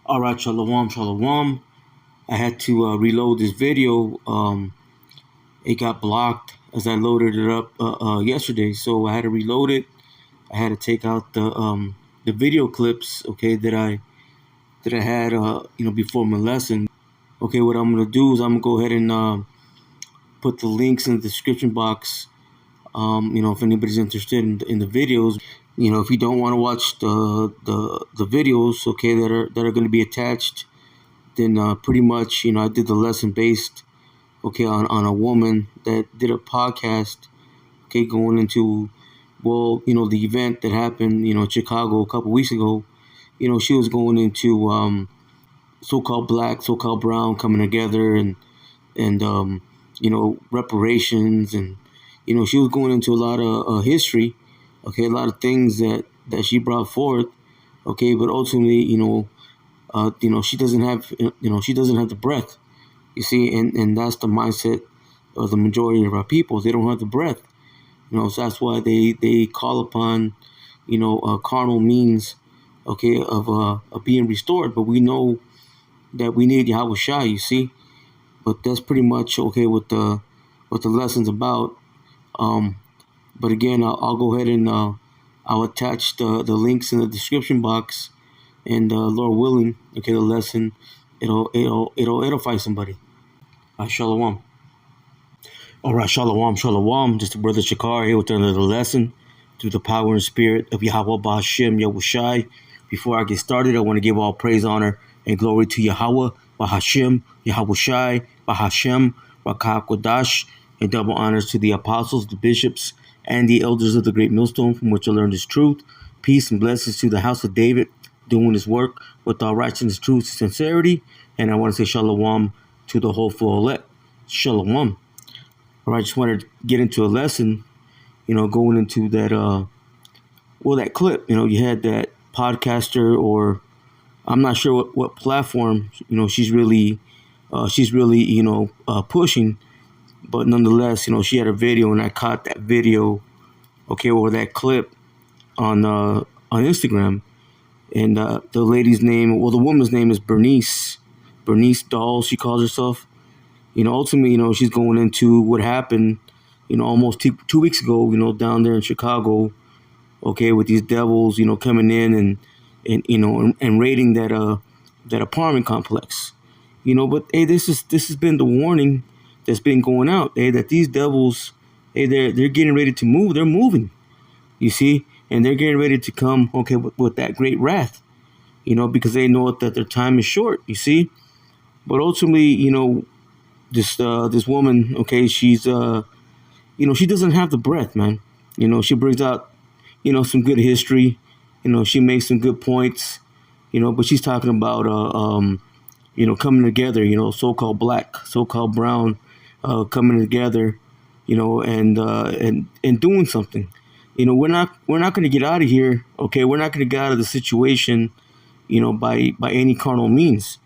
All right, shalom, shalom. I had to reload this video. It got blocked as I loaded it up yesterday, so I had to reload it. I had to take out the video clips, okay, that I had before my lesson. Okay, what I'm gonna do is I'm gonna go ahead and put the links in the description box. If anybody's interested in the videos, if you don't want to watch the videos, okay, that are going to be attached, then pretty much, I did the lesson based, okay, on a woman that did a podcast, okay, going into, the event that happened, in Chicago a couple weeks ago. She was going into so-called black, so-called brown coming together and reparations, and she was going into a lot of history, okay, a lot of things that she brought forth, okay, but ultimately, she doesn't have, she doesn't have the breath, you see, and that's the mindset of the majority of our people. They don't have the breath, so that's why they call upon, carnal means, okay, of being restored. But we know that we need Yahweh Shai, you see. But that's pretty much okay what the lesson's about. But again, I'll go ahead and I'll attach the links in the description box, and Lord willing, okay, the lesson it'll edify somebody. Shalom. All right, shalom. Just a brother Shakar here with another lesson through the power and spirit of Yahweh Ba'Hashem Yahushai. Before I get started, I want to give all praise, honor, and glory to Yahweh Ba'Hashem Yahushai Ba'Hashem Rakah Kodash, and double honors to the apostles, the bishops, and the elders of the great millstone from which I learned this truth. Peace and blessings to the house of David, doing his work with all righteousness, truth, and sincerity. And I want to say shalom to the whole full elect. Shalom. All right, I just wanted to get into a lesson, going into that, that clip. You had that podcaster, or I'm not sure what platform, she's really pushing. But nonetheless, she had a video, and I caught that video, okay, or that clip on Instagram. And the lady's name, the woman's name is Bernice Dahl, she calls herself. Ultimately, she's going into what happened, almost 2 weeks ago, down there in Chicago, okay, with these devils, coming in and raiding that apartment complex. But hey, this has been the warning that's been going out, that these devils, they're getting ready to move. They're moving, you see, and they're getting ready to come, okay, with that great wrath, because they know that their time is short, you see. But ultimately, this woman, okay, she's she doesn't have the breath, man. She brings out, some good history, she makes some good points, but she's talking about coming together, so-called black, so-called brown, coming together, and doing something. We're not going to get out of here, okay? We're not going to get out of the situation, by any carnal means.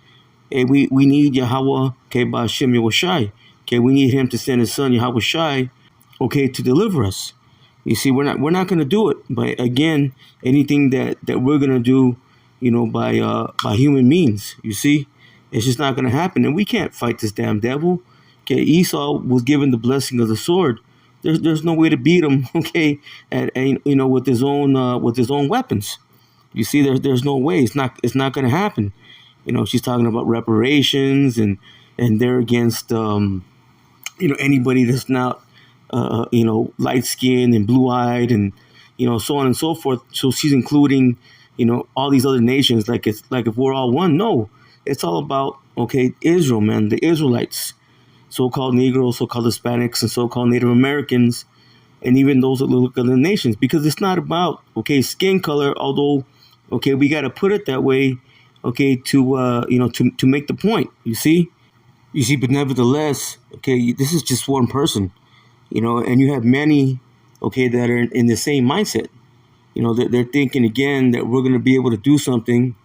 Hey, we need Yahweh, okay, Ba'Hashem Yahushai. Okay, we need him to send his son Yahweh Shai, okay, to deliver us. You see, we're not going to do it. But again, anything that we're going to do, by human means, you see, it's just not going to happen. And we can't fight this damn devil. Okay, Esau was given the blessing of the sword. There's no way to beat him. Okay, and with his own weapons. You see, there's no way. It's not going to happen. She's talking about reparations, and they're against anybody that's not light skinned and blue eyed, and so on and so forth. So she's including all these other nations, like if we're all one. No, it's all about, okay, Israel, man, the Israelites, so-called Negroes, so-called Hispanics, and so-called Native Americans, and even those that look at the nations, because it's not about, okay, skin color, although, okay, we got to put it that way, okay, to to make the point, you see, but nevertheless, okay, this is just one person, and you have many, okay, that are in the same mindset. They're thinking again that we're going to be able to do something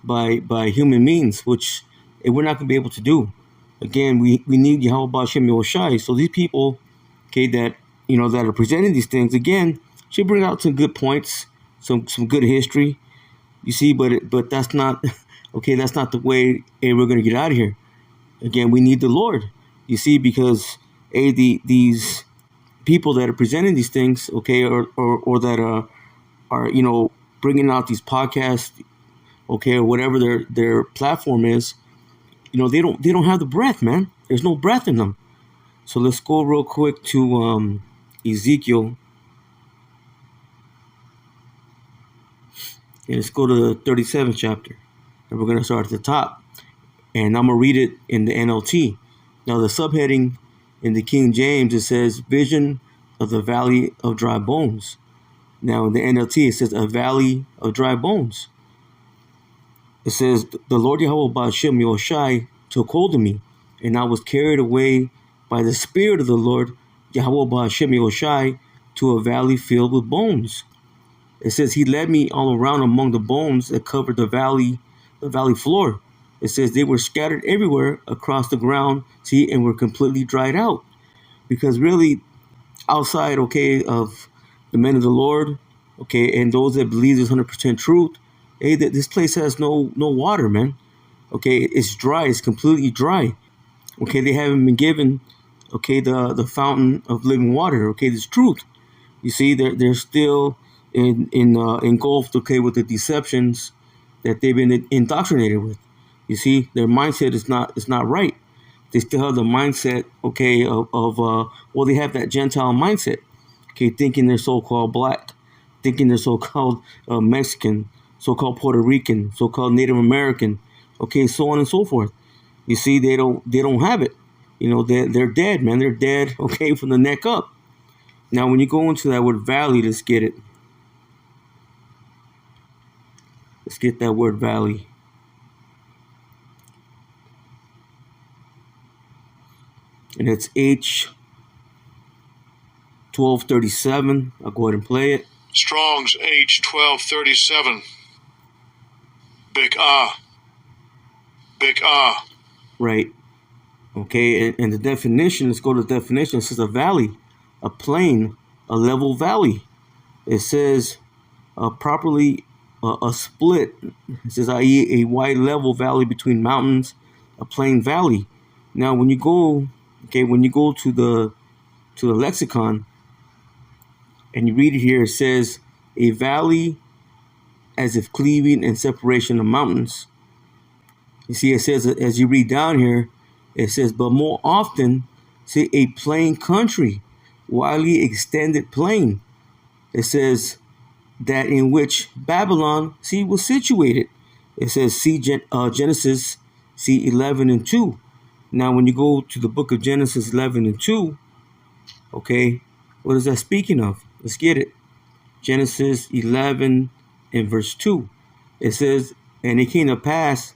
by human means, which we're not going to be able to do. Again, we need Yahweh Ba'Hashem Yahushai. So these people, okay, that are presenting these things, again, should bring out some good points, some good history, You see, but that's not okay. That's not the way. Hey, we're gonna get out of here. Again, we need the Lord. You see, because these people that are presenting these things, okay, or that are bringing out these podcasts, okay, or whatever their platform is, they don't have the breath, man. There's no breath in them. So let's go real quick to Ezekiel. And let's go to the 37th chapter. And we're going to start at the top. And I'm going to read it in the NLT. Now, the subheading in the King James, it says, Vision of the Valley of Dry Bones. Now, in the NLT, it says, A Valley of Dry Bones. It says, The Lord Yahweh Ba'ashem Yoshai took hold of me, and I was carried away by the Spirit of the Lord Yahweh Ba'ashem Yoshai to a valley filled with bones. It says he led me all around among the bones that covered the valley floor. It says they were scattered everywhere across the ground, see, and were completely dried out. Because really, outside, okay, of the men of the Lord, okay, and those that believe this 100% truth, hey, that this place has no water, man. Okay, it's dry. It's completely dry. Okay, they haven't been given, okay, the fountain of living water. Okay, this truth. You see, they're still engulfed, okay, with the deceptions that they've been indoctrinated with. You see, their mindset is not right. They still have the mindset, okay, well, they have that Gentile mindset, okay, thinking they're so-called black, thinking they're so-called Mexican, so-called Puerto Rican, so-called Native American, okay, so on and so forth. You see, they don't have it. They're dead, man. They're dead, okay, from the neck up. Now, when you go into that word valley, let's get it. Let's get that word valley. And it's H1237. I'll go ahead and play it. Strong's H1237. Big Ah. Big Ah. Right. Okay, and the definition, let's go to the definition. It says a valley, a plain, a level valley. It says properly a split. It says i.e. a wide level valley between mountains, a plain valley. Now when you go to the lexicon and you read it here, it says a valley as if cleaving and separation of mountains. You see, it says, as you read down here, it says, but more often, say a plain country, widely extended plain. It says that in which Babylon, see, was situated. It says, see Genesis, see 11 and 2. Now, when you go to the book of Genesis 11 and 2, okay, what is that speaking of? Let's get it. Genesis 11 and verse 2. It says, and it came to pass,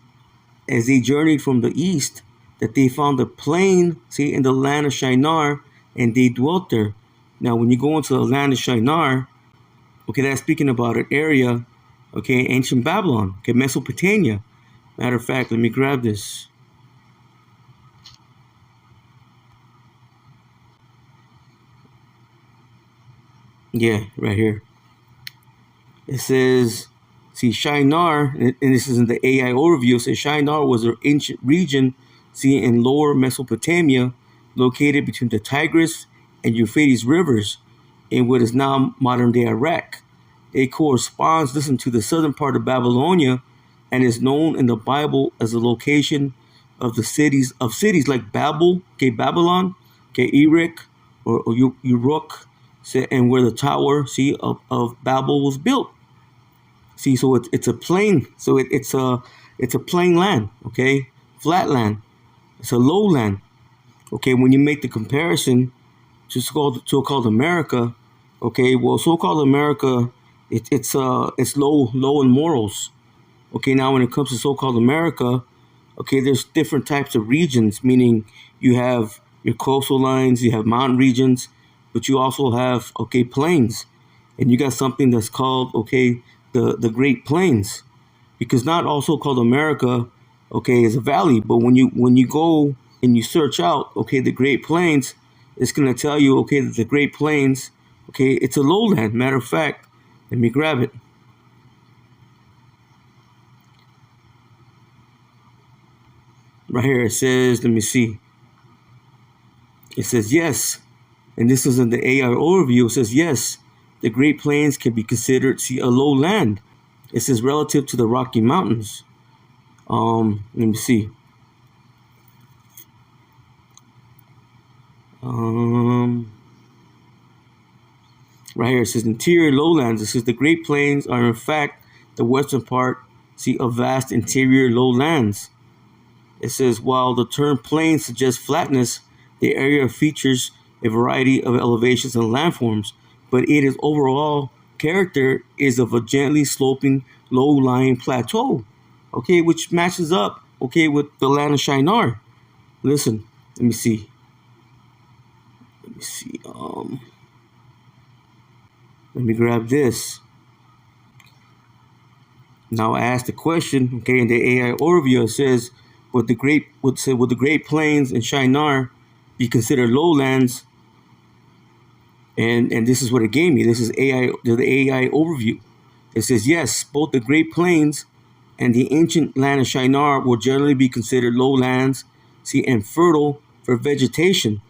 as they journeyed from the east, that they found a plain, see, in the land of Shinar, and they dwelt there. Now, when you go into the land of Shinar, okay, that's speaking about an area, okay, ancient Babylon, okay, Mesopotamia. Matter of fact, let me grab this. Yeah, right here. It says, see, Shinar, and this is in the AI overview, it says Shinar was an ancient region, see, in lower Mesopotamia, located between the Tigris and Euphrates rivers in what is now modern-day Iraq. It corresponds, listen, to the southern part of Babylonia and is known in the Bible as the location of the cities like Babel, okay, Babylon, okay, Erech, or Uruk, and where the tower, see, of Babel was built. See, so it's a plain, so it's a plain land, okay, flat land. It's a lowland. Okay, when you make the comparison to so-called America, okay, well, so-called America, it's low in morals. Okay, now when it comes to so-called America, okay, there's different types of regions, meaning you have your coastal lines, you have mountain regions, but you also have, okay, plains, and you got something that's called, okay, the Great Plains, because not all so-called America, okay, is a valley, but when you go and you search out, okay, the Great Plains, it's going to tell you, okay, that the Great Plains, okay, it's a lowland. Matter of fact, let me grab it. Right here it says, let me see. It says yes, and this is in the AI overview. It says yes, the Great Plains can be considered, see, a low land. It says relative to the Rocky Mountains. Let me see. Right here it says interior lowlands. It says the Great Plains are in fact the western part, see, of vast interior lowlands. It says while the term plain suggests flatness, the area features a variety of elevations and landforms, but its overall character is of a gently sloping, low-lying plateau, okay, which matches up, okay, with the land of Shinar. Listen, let me see. Let me grab this. Now I ask the question, okay, in the AI overview it says, would the Great Plains and Shinar be considered lowlands? And this is what it gave me. This is the AI overview. It says yes, both the Great Plains and the ancient land of Shinar will generally be considered lowlands, see, and fertile for vegetation.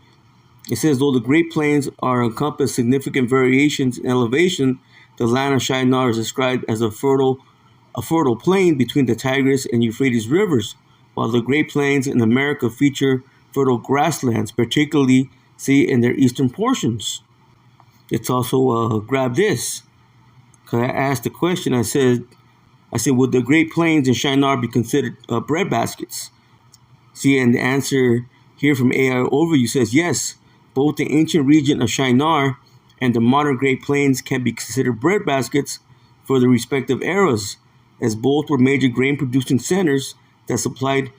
It says though the Great Plains are encompass significant variations in elevation, the land of Shinar is described as a fertile plain between the Tigris and Euphrates rivers, while the Great Plains in America feature fertile grasslands, particularly, see, in their eastern portions. It's also grab this, because I asked the question. I said, would the Great Plains and Shinar be considered bread baskets? See, and the answer here from AI Overview says yes. Both the ancient region of Shinar and the modern Great Plains can be considered bread baskets for the respective eras, as both were major grain-producing centers that supplied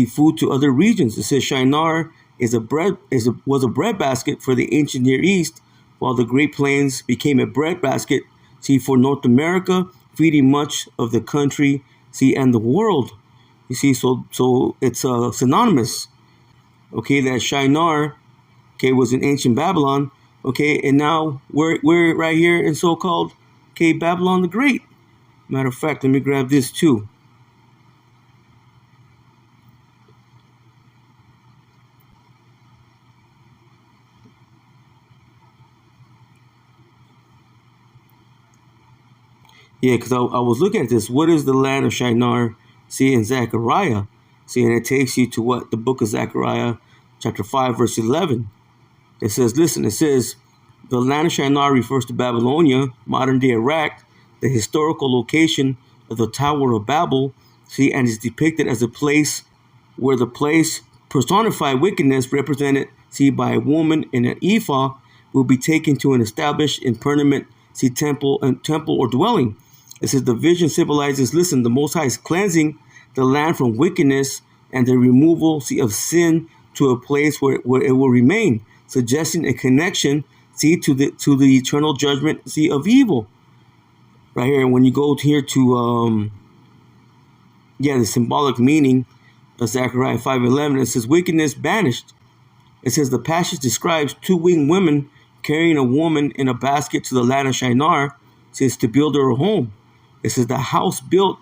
food to other regions. It says Shinar was a bread basket for the ancient Near East, while the Great Plains became a bread basket, for North America, feeding much of the country, and the world. You see, so it's synonymous. Okay, that Shinar, okay, was in ancient Babylon. Okay, and now we're right here in so-called, okay, Babylon the Great. Matter of fact, let me grab this too. Yeah, because I was looking at this. What is the land of Shinar? See, in Zechariah. See, and it takes you to what? The book of Zechariah, chapter 5, verse 11. It says, listen, it says, the land of Shinar refers to Babylonia, modern-day Iraq, the historical location of the Tower of Babel, see, and is depicted as a place where the place personified wickedness represented, see, by a woman in an ephah will be taken to an established and permanent, see, temple or dwelling. It says the vision symbolizes, listen, the Most High is cleansing the land from wickedness and the removal, see, of sin to a place where it will remain, suggesting a connection, see, to the eternal judgment, see, of evil. Right here, when you go here to the symbolic meaning of Zechariah 5:11, it says wickedness banished. It says the passage describes two winged women carrying a woman in a basket to the land of Shinar, says to build her a home. It says the house built,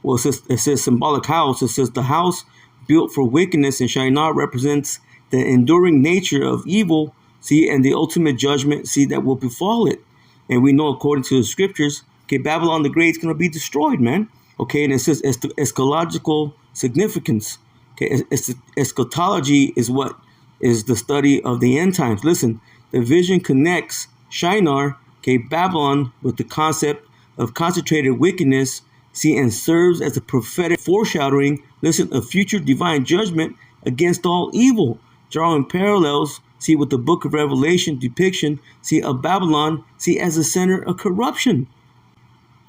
well, it says symbolic house. It says the house built for wickedness in Shinar represents the enduring nature of evil, see, and the ultimate judgment, see, that will befall it. And we know, according to the scriptures, okay, Babylon the Great is going to be destroyed, man. Okay, and it says eschatological significance. Okay, eschatology is what is the study of the end times. Listen, the vision connects Shinar, okay, Babylon, with the concept of concentrated wickedness, see, and serves as a prophetic foreshadowing, listen, of future divine judgment against all evil, drawing parallels, see, with the book of Revelation depiction, see, of Babylon, see, as a center of corruption.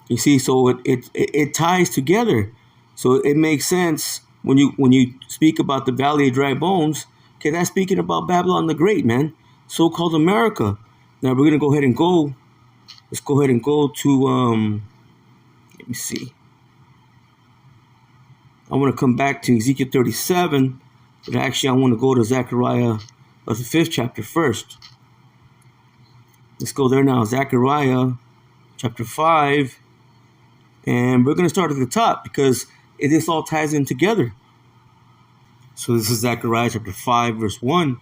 You see, so it ties together. So it makes sense when you speak about the Valley of Dry Bones. Okay, that's speaking about Babylon the Great, man, so-called America. Now we're gonna go ahead and go. Let's go ahead and go to let me see. I want to come back to Ezekiel 37, but actually I want to go to Zechariah of the 5th chapter first. Let's go there now. Zechariah chapter 5. And we're going to start at the top because this all ties in together. So this is Zechariah chapter 5, verse 1.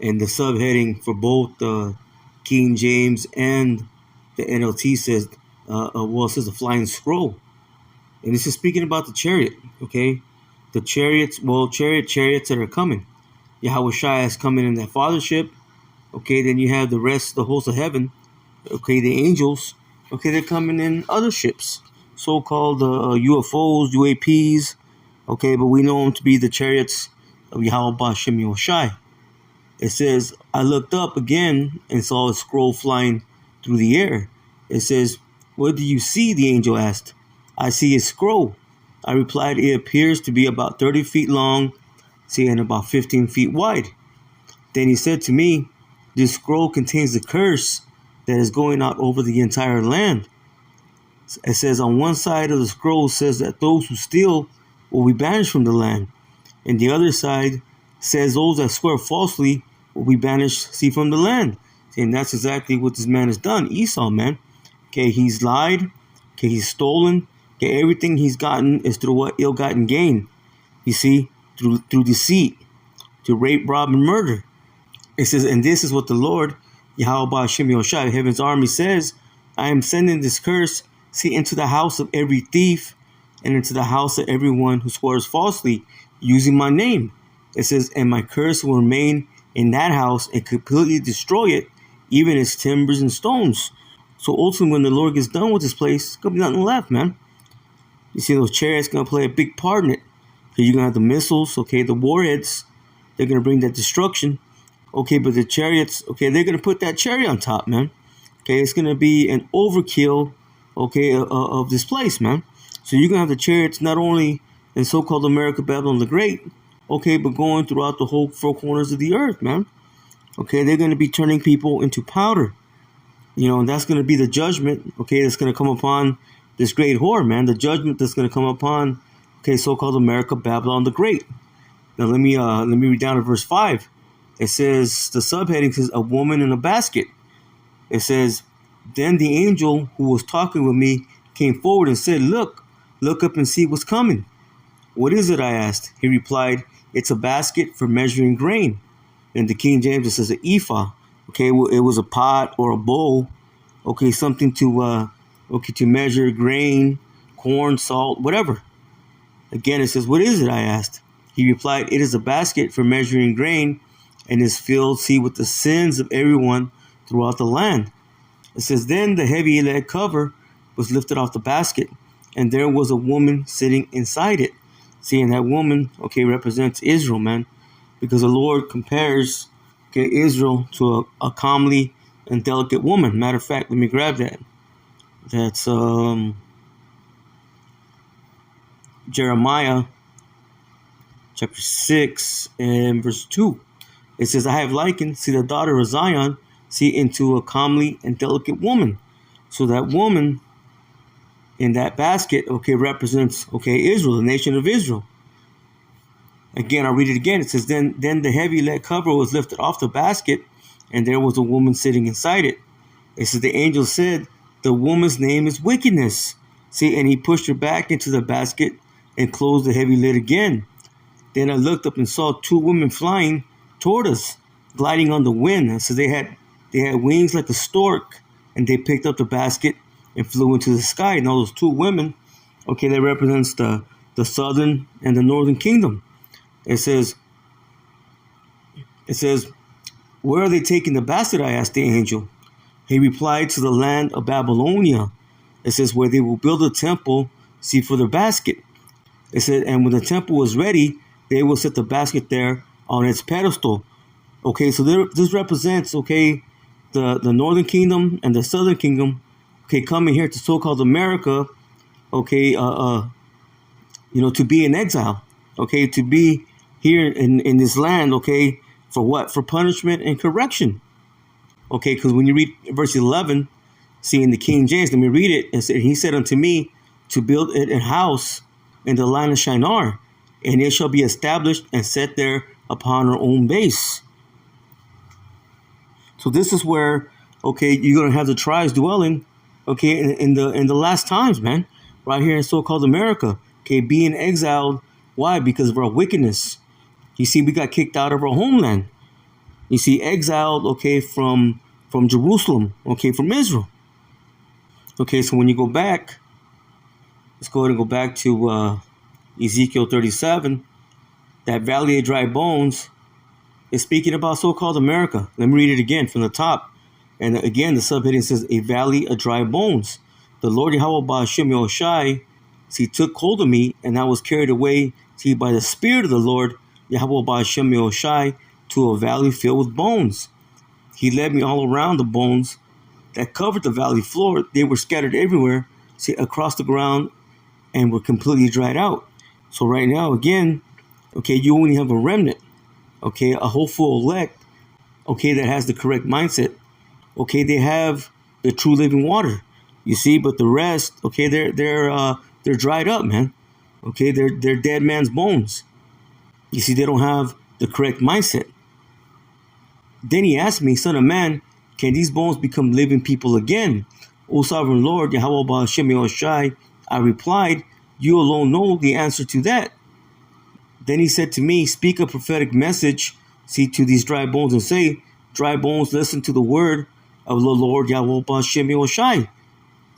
And the subheading for both the King James and the NLT says, it says the flying scroll. And this is speaking about the chariot, okay? The chariots that are coming. Yahweh Shai is coming in that fathership. Okay, then you have the rest, the host of heaven. Okay, the angels. Okay, they're coming in other ships, so-called UFOs, UAPs. Okay, but we know them to be the chariots of Yahweh Bashem Yoshai. It says, I looked up again and saw a scroll flying through the air. It says, what do you see? The angel asked. I see a scroll. I replied, it appears to be about 30 feet long, and about 15 feet wide. Then he said to me, this scroll contains the curse that is going out over the entire land. It says on one side of the scroll says that those who steal will be banished from the land. And the other side says those that swear falsely will be banished, from the land. And that's exactly what this man has done. Esau, man. Okay, he's lied. Okay, he's stolen. Okay, everything he's gotten is through what ill-gotten gain. You see, through deceit, to rape, rob, and murder. It says, and this is what the Lord, Yahweh Bashem Yoshai, heaven's army says, I am sending this curse, into the house of every thief and into the house of everyone who swears falsely using my name. It says, and my curse will remain in that house and completely destroy it, even its timbers and stones. So ultimately, when the Lord gets done with this place, there's going to be nothing left, man. You see, those chariots going to play a big part in it. So you're going to have the missiles, okay, the warheads. They're going to bring that destruction. Okay, but the chariots, okay, they're going to put that cherry on top, man. Okay, it's going to be an overkill, okay, of this place, man. So you're going to have the chariots not only in so-called America, Babylon the Great, okay, but going throughout the whole four corners of the earth, man. Okay, they're going to be turning people into powder. And that's going to be the judgment, okay, that's going to come upon this great whore, man. The judgment that's going to come upon, okay, so-called America, Babylon the Great. Now let me read down to verse 5. It says, the subheading says, a woman in a basket. It says, then the angel who was talking with me came forward and said, look up and see what's coming. What is it? I asked. He replied, it's a basket for measuring grain. In the King James, it says an ephah. Okay, it was a pot or a bowl. Okay, something to measure grain, corn, salt, whatever. Again, it says, what is it? I asked. He replied, it is a basket for measuring grain and is filled, with the sins of everyone throughout the land. It says, then the heavy lead cover was lifted off the basket, and there was a woman sitting inside it. And that woman, okay, represents Israel, man, because the Lord compares, okay, Israel to a comely and delicate woman. Matter of fact, let me grab that. That's Jeremiah chapter 6 and verse 2. It says, I have likened, the daughter of Zion, into a comely and delicate woman. So that woman in that basket, okay, represents, okay, Israel, the nation of Israel. Again, I'll read it again. It says, then the heavy lead cover was lifted off the basket, and there was a woman sitting inside it. It says, the angel said, the woman's name is Wickedness. And he pushed her back into the basket and closed the heavy lid again. Then I looked up and saw two women flying toward us, gliding on the wind. So they had wings like a stork, and they picked up the basket and flew into the sky. And all those two women, okay, that represents the southern and the northern kingdom. It says, where are they taking the basket? I asked the angel. He replied, to the land of Babylonia. It says, where they will build a temple, for the basket. It said, and when the temple was ready, they will set the basket there on its pedestal. Okay, so this represents, okay, the northern kingdom and the southern kingdom, okay, coming here to so-called America, okay, to be in exile, okay, to be here in this land, okay, for what? For punishment and correction. Okay, because when you read verse 11, in the King James, let me read it. And he said unto me to build it a house in the land of Shinar, and it shall be established and set there upon her own base. So this is where, okay, you're gonna have the tribes dwelling, okay, in the last times, man, right here in so-called America, okay, being exiled. Why? Because of our wickedness. You see, we got kicked out of our homeland. You see, exiled, okay, from Jerusalem, okay, from Israel. Okay, so when you go back, let's go ahead and go back to Ezekiel 37. That valley of dry bones is speaking about so-called America. Let me read it again from the top. And again, the subheading says, a valley of dry bones. The Lord Yahweh Ba'ashem Yahushai, he took hold of me, and I was carried away, see, by the Spirit of the Lord Yahweh Ba'ashem Yahushai, to a valley filled with bones. He led me all around the bones that covered the valley floor. They were scattered everywhere, see, across the ground, and were completely dried out. So right now, again, okay, you only have a remnant, okay, a hopeful elect, okay, that has the correct mindset. Okay, they have the true living water, you see, but the rest, okay, they're dried up, man. Okay, they're dead man's bones. You see, they don't have the correct mindset. Then he asked me, son of man, can these bones become living people again? O sovereign Lord, Yahweh Ba'ashem Yahushai, I replied, you alone know the answer to that. Then he said to me, speak a prophetic message, see, to these dry bones and say, dry bones, listen to the word of the Lord Yahweh Ba'ashem Yahushai.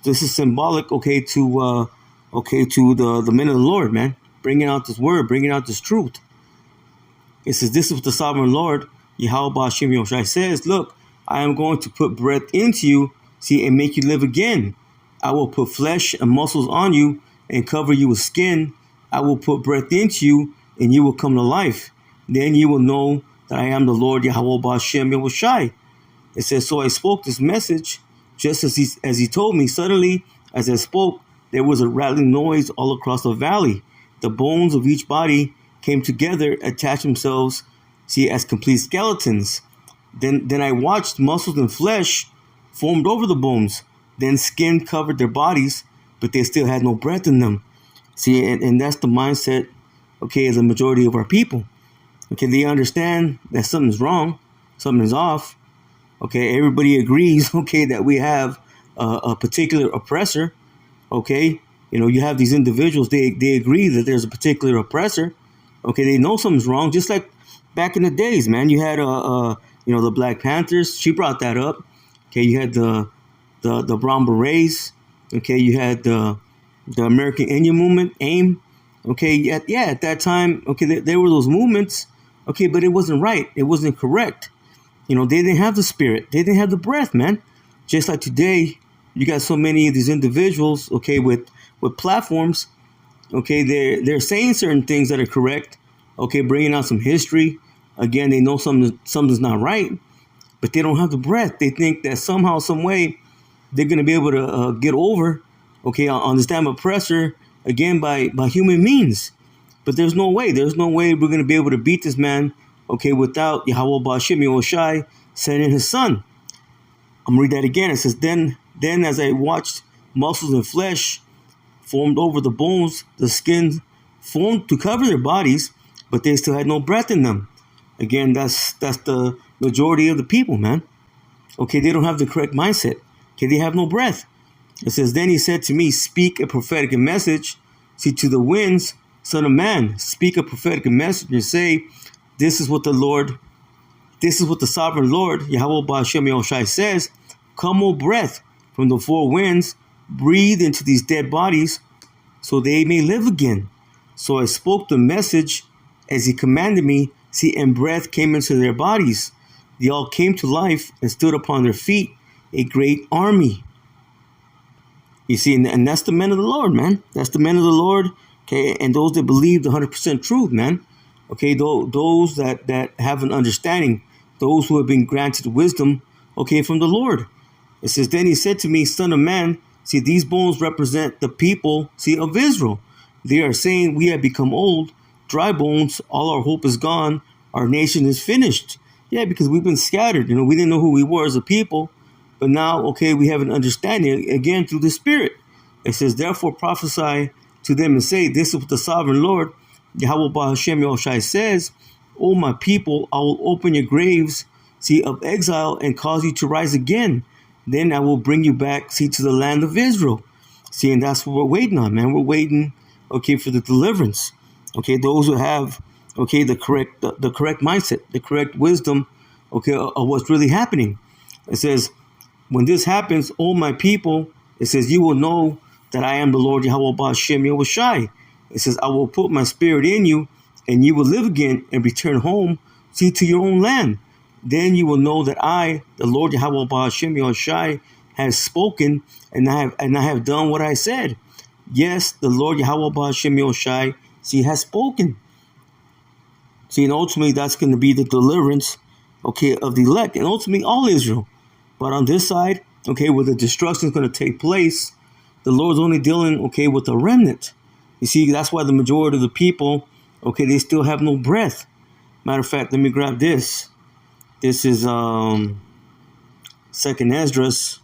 This is symbolic, okay, to the men of the Lord, man, bringing out this word, bringing out this truth. It says, this is what the sovereign Lord Yahweh Ba'ashem Yahushai says, look, I am going to put breath into you, see, and make you live again. I will put flesh and muscles on you and cover you with skin. I will put breath into you, and you will come to life. Then you will know that I am the Lord Yahweh Ba'ashem Yahushai. It says, so I spoke this message just as he told me. Suddenly, as I spoke, there was a rattling noise all across the valley. The bones of each body came together, attached themselves, see, as complete skeletons. Then I watched muscles and flesh formed over the bones. Then skin covered their bodies, but they still had no breath in them. See, and that's the mindset, okay, as a majority of our people. Okay, they understand that something's wrong, something's off. Okay, everybody agrees, okay, that we have a particular oppressor. Okay, you know, you have these individuals, they agree that there's a particular oppressor. Okay, they know something's wrong, just like back in the days, man. You had, the Black Panthers. She brought that up. Okay, you had the Brown Berets. Okay, you had the American Indian Movement, AIM. Okay, at that time, okay, there were those movements. Okay, but it wasn't right. It wasn't correct. You know, they didn't have the spirit. They didn't have the breath, man. Just like today, you got so many of these individuals, okay, with platforms. Okay, they're saying certain things that are correct. Okay, bringing out some history. Again, they know something's not right, but they don't have the breath. They think that somehow, some way, they're going to be able to get over, okay, on this damn oppressor, again, by human means. But there's no way. There's no way we're going to be able to beat this man, okay, without Yahweh Ba'ashem Yahushai sending his son. I'm going to read that again. It says, then as I watched muscles and flesh formed over the bones, the skin formed to cover their bodies, but they still had no breath in them. Again, that's the majority of the people, man. Okay, they don't have the correct mindset. Okay, they have no breath. It says, then he said to me, speak a prophetic message, see, to the winds, son of man, speak a prophetic message and say, this is what the sovereign Lord, Yahweh Ba'ashem Yahushai says, come, O breath, from the four winds, breathe into these dead bodies, so they may live again. So I spoke the message as he commanded me, see, and breath came into their bodies. They all came to life and stood upon their feet, a great army. You see, and that's the men of the Lord, man. That's the men of the Lord, okay, and those that believe the 100% truth, man. Okay, those that have an understanding, those who have been granted wisdom, okay, from the Lord. It says, then he said to me, son of man, see, these bones represent the people, see, of Israel. They are saying, we have become old, dry bones, all our hope is gone, our nation is finished. Yeah, because we've been scattered. You know, we didn't know who we were as a people, but now, okay, we have an understanding, again, through the Spirit. It says, therefore prophesy to them and say, this is what the sovereign Lord, Yahweh Ba'ashem Yahushai says, O my people, I will open your graves, see, of exile and cause you to rise again. Then I will bring you back, see, to the land of Israel. See, and that's what we're waiting on, man. We're waiting, okay, for the deliverance. Okay, those who have, okay, the correct mindset, the correct wisdom, okay, of what's really happening. It says, when this happens, all my people, it says, you will know that I am the Lord Yahweh Ba'ashem Yahushai. It says, I will put my spirit in you, and you will live again and return home, see, to your own land. Then you will know that I, the Lord Yahweh Ba'ashem Yahushai, has spoken, and I have done what I said. Yes, the Lord Yahweh Ba'ashem Yahushai, see, has spoken. See, and ultimately that's going to be the deliverance, okay, of the elect, and ultimately all Israel. But on this side, okay, where the destruction is going to take place, the Lord's only dealing, okay, with the remnant. You see, that's why the majority of the people, okay, they still have no breath. Matter of fact, let me grab this. This is Second Esdras,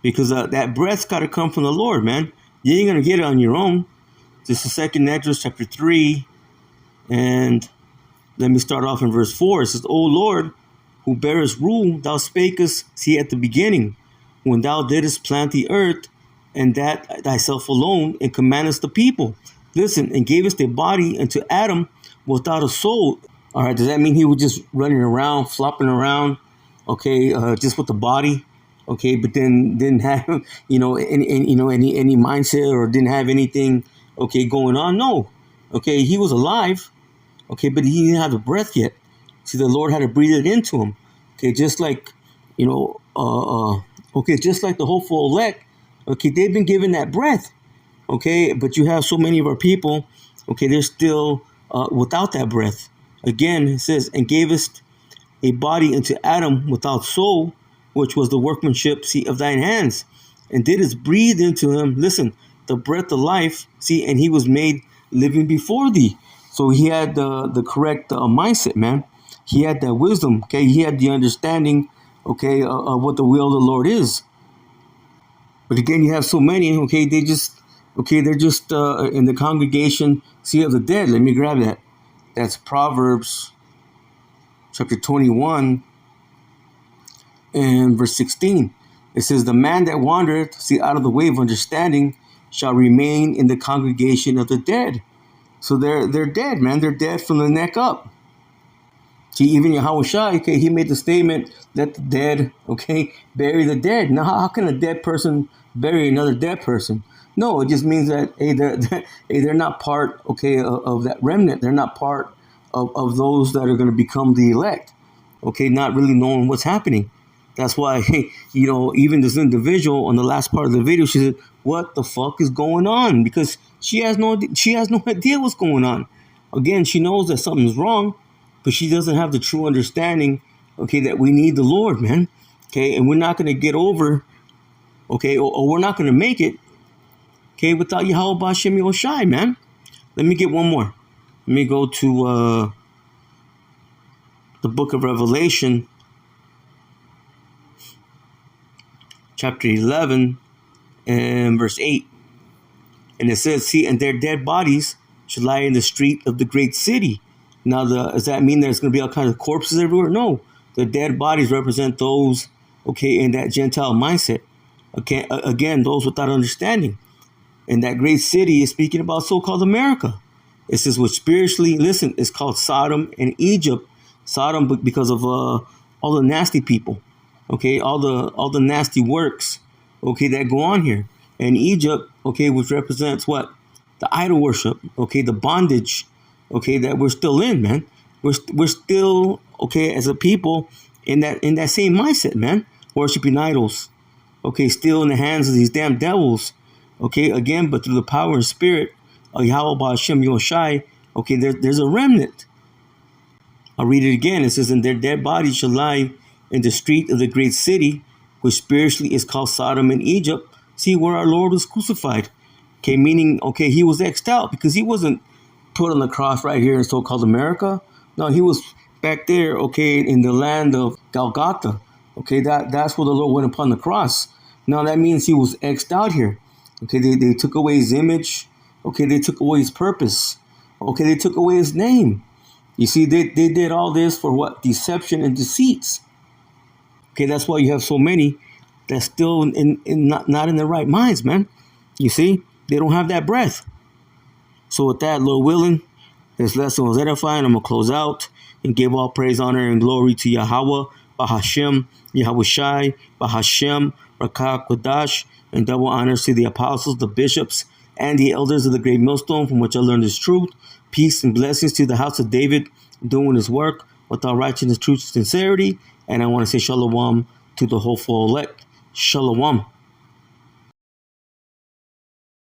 because that breath's got to come from the Lord, man. You ain't going to get it on your own. This is Second Esdras chapter 3, and let me start off in verse 4. It says, O Lord, who bearest rule, thou spakest, see, at the beginning, when thou didst plant the earth, and that thyself alone, and commandest the people. Listen, and gavest a body unto Adam without a soul. All right, does that mean he was just running around, flopping around, okay, just with the body, okay, but then didn't have, any mindset, or didn't have anything, okay, going on? No, okay, he was alive, okay, but he didn't have the breath yet. See, the Lord had to breathe it into him, okay, just like, just like the hopeful elect, okay, they've been given that breath, okay, but you have so many of our people, okay, they're still without that breath. Again, it says, and gavest a body unto Adam without soul, which was the workmanship, see, of thine hands, and didst breathe into him, listen, the breath of life, see, and he was made living before thee. So he had the correct mindset, man. He had that wisdom, okay? He had the understanding, okay, of what the will of the Lord is. But again, you have so many, okay, they're just in the congregation, see, of the dead. Let me grab that. That's Proverbs chapter 21 and verse 16. It says, the man that wandereth, see, out of the way of understanding shall remain in the congregation of the dead. So they're dead, man. They're dead from the neck up. See, even Yahushua, okay, he made the statement, let the dead, okay, bury the dead. Now, how can a dead person bury another dead person? No, it just means that, hey, they're not part, okay, of that remnant. They're not part of those that are going to become the elect, okay, not really knowing what's happening. That's why, even this individual on the last part of the video, she said, what the fuck is going on? Because she has no idea what's going on. Again, she knows that something's wrong, but she doesn't have the true understanding, okay, that we need the Lord, man. Okay, and we're not going to get over, okay, or we're not going to make it, okay, without Yahweh Ba'ashem Yahushai, man. Let me get one more. Let me go to the book of Revelation, chapter 11 and verse 8. And it says, see, and their dead bodies should lie in the street of the great city. Now, does that mean there's going to be all kinds of corpses everywhere? No. The dead bodies represent those, okay, in that Gentile mindset. Okay, again, those without understanding. And that great city is speaking about so-called America. It says, which spiritually, listen, is called Sodom and Egypt. Sodom because of all the nasty people, okay, all the nasty works, okay, that go on here. And Egypt, okay, which represents what? The idol worship, okay, the bondage, okay, that we're still in, man. We're still, okay, as a people in that same mindset, man, worshiping idols, okay, still in the hands of these damn devils, okay, again, but through the power and spirit of Yahweh Ba'ashem Yahushai, okay, there's a remnant. I'll read it again. It says, and their dead bodies shall lie in the street of the great city, which spiritually is called Sodom and Egypt. See, where our Lord was crucified. Okay, meaning, okay, he was X'd out because he wasn't put on the cross right here in so-called America. No, he was back there, okay, in the land of Golgotha. Okay, that's where the Lord went upon the cross. Now, that means he was X'd out here. Okay, they took away his image. Okay, they took away his purpose. Okay, they took away his name. You see, they did all this for what? Deception and deceits. Okay, that's why you have so many that's still not in their right minds, man. You see, they don't have that breath. So with that, Lord willing, this lesson was edifying. I'm going to close out and give all praise, honor, and glory to Yahweh, Bahashem, Yahweh Shai, Bahashem, Rakah Kodash, and double honors to the apostles, the bishops, and the elders of the great millstone from which I learned this truth. Peace and blessings to the house of David doing his work with all righteousness, truth, and sincerity. And I want to say shalom to the hopeful elect. Shalom.